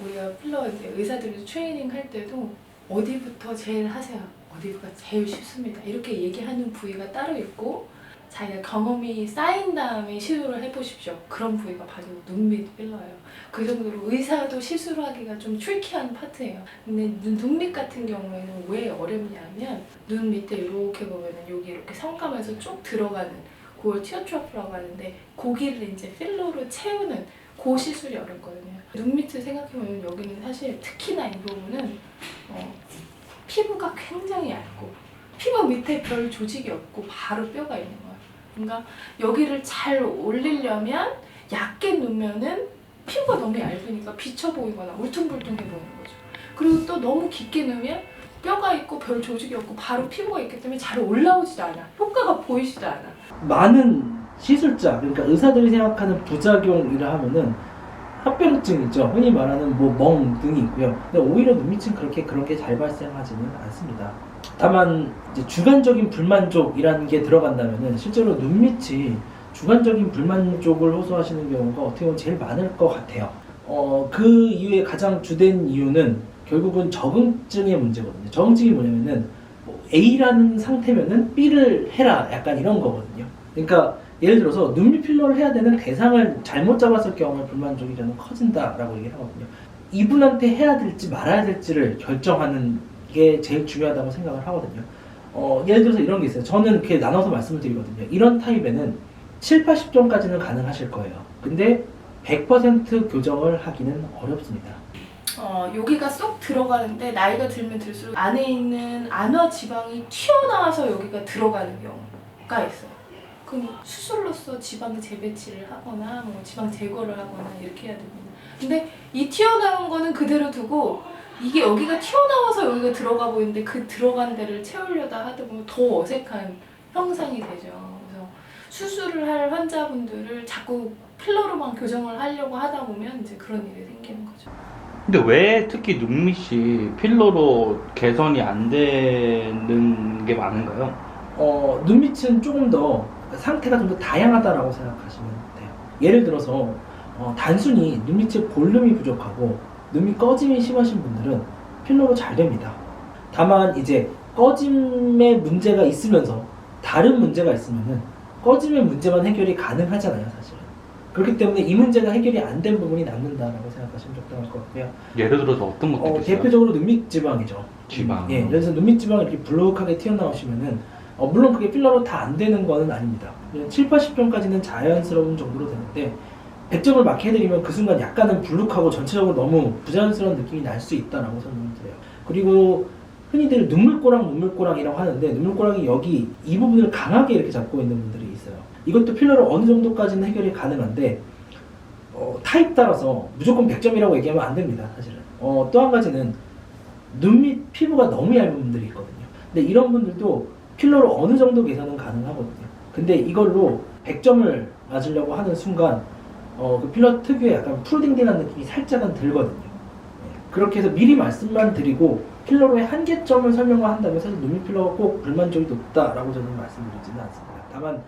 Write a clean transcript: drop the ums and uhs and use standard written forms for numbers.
우리가 필러 이제 의사들이 트레이닝 할 때도 어디부터 제일 하세요. 어디가 제일 쉽습니다. 이렇게 얘기하는 부위가 따로 있고 자기가 경험이 쌓인 다음에 시도를 해보십시오. 그런 부위가 바로 눈 밑 필러예요. 그 정도로 의사도 시술하기가 좀 트리키한 파트예요. 근데 눈 밑 같은 경우에는 왜 어렵냐면 눈 밑에 이렇게 보면은 여기 이렇게 성감에서 쭉 들어가는 그걸 티어트러프라고 하는데 고기를 이제 필러로 채우는 그 시술이 어렵거든요. 눈 밑을 생각해보면 여기는 사실 특히나 이 부분은 피부가 굉장히 얇고 피부 밑에 별 조직이 없고 바로 뼈가 있는 거예요. 그러니까 여기를 잘 올리려면 얇게 누면은 피부가 너무 얇으니까 비쳐 보이거나 울퉁불퉁해 보이는 거죠. 그리고 또 너무 깊게 누면 뼈가 있고 별 조직이 없고 바로 피부가 있기 때문에 잘 올라오지도 않아. 효과가 보이지도 않아. 많은 시술자, 그러니까 의사들이 생각하는 부작용이라 하면은 합병증 있죠. 흔히 말하는 뭐 멍 등이 있고요. 근데 오히려 눈밑은 그런 게 잘 발생하지는 않습니다. 다만 이제 주관적인 불만족이라는 게 들어간다면은 실제로 눈밑이 주관적인 불만족을 호소하시는 경우가 어떻게 보면 제일 많을 것 같아요. 그 이유의 가장 주된 이유는 결국은 적응증의 문제거든요. 적응증이 뭐냐면은 뭐 A라는 상태면은 B를 해라, 약간 이런 거거든요. 그러니까 예를 들어서 눈밑 필러를 해야 되는 대상을 잘못 잡았을 경우에 불만족이 저는 커진다라고 얘기를 하거든요. 이분한테 해야 될지 말아야 될지를 결정하는 게 제일 중요하다고 생각을 하거든요. 예를 들어서 이런 게 있어요. 저는 이렇게 나눠서 말씀을 드리거든요. 이런 타입에는 7, 80점까지는 가능하실 거예요. 근데 100% 교정을 하기는 어렵습니다. 여기가 쏙 들어가는데 나이가 들면 들수록 안에 있는 안화 지방이 튀어나와서 여기가 들어가는 경우가 있어요. 그럼 수술로서 지방 재배치를 하거나 뭐 지방 제거를 하거나 이렇게 해야 됩니다. 근데 이 튀어나온 거는 그대로 두고 이게 여기가 튀어나와서 여기가 들어가 보이는데 그 들어간 데를 채우려다 하다 보면 더 어색한 형상이 되죠. 그래서 수술을 할 환자분들을 자꾸 필러로만 교정을 하려고 하다 보면 이제 그런 일이 생기는 거죠. 근데 왜 특히 눈밑이 필러로 개선이 안 되는 게 많은가요? 눈밑은 조금 더 상태가 좀 더 다양하다라고 생각하시면 돼요. 예를 들어서 단순히 눈밑에 볼륨이 부족하고 눈밑 꺼짐이 심하신 분들은 필러로 잘 됩니다. 다만 이제 꺼짐에 문제가 있으면서 다른 문제가 있으면은 꺼짐의 문제만 해결이 가능하잖아요, 사실은. 그렇기 때문에 이 문제가 해결이 안 된 부분이 남는다라고 생각하시면 적당할 것 같고요. 예를 들어서 어떤 것들이 있어요? 대표적으로 눈밑 지방이죠. 지방. 예, 그래서 눈밑 지방이 이렇게 블록하게 튀어나오시면은 물론 그게 필러로 다 안 되는 거는 아닙니다. 7, 80점까지는 자연스러운 정도로 되는데 100점을 막 해드리면 그 순간 약간은 불룩하고 전체적으로 너무 부자연스러운 느낌이 날 수 있다라고 설명을 드려요. 그리고 흔히들 눈물꼬락이라고 하는데 눈물꼬락이 여기 이 부분을 강하게 이렇게 잡고 있는 분들이 있어요. 이것도 필러로 어느 정도까지는 해결이 가능한데 타입 따라서 무조건 100점이라고 얘기하면 안 됩니다, 사실은. 또 한 가지는 눈밑 피부가 너무 얇은 분들이 있거든요. 근데 이런 분들도 필러로 어느 정도 개선은 가능하거든요. 근데 이걸로 100점을 맞으려고 하는 순간 그 필러 특유의 약간 푸르딩딩한 느낌이 살짝은 들거든요. 그렇게 해서 미리 말씀만 드리고 필러로의 한계점을 설명을 한다면 사실 눈밑 필러가 꼭 불만족이 높다라고 저는 말씀드리지는 않습니다. 다만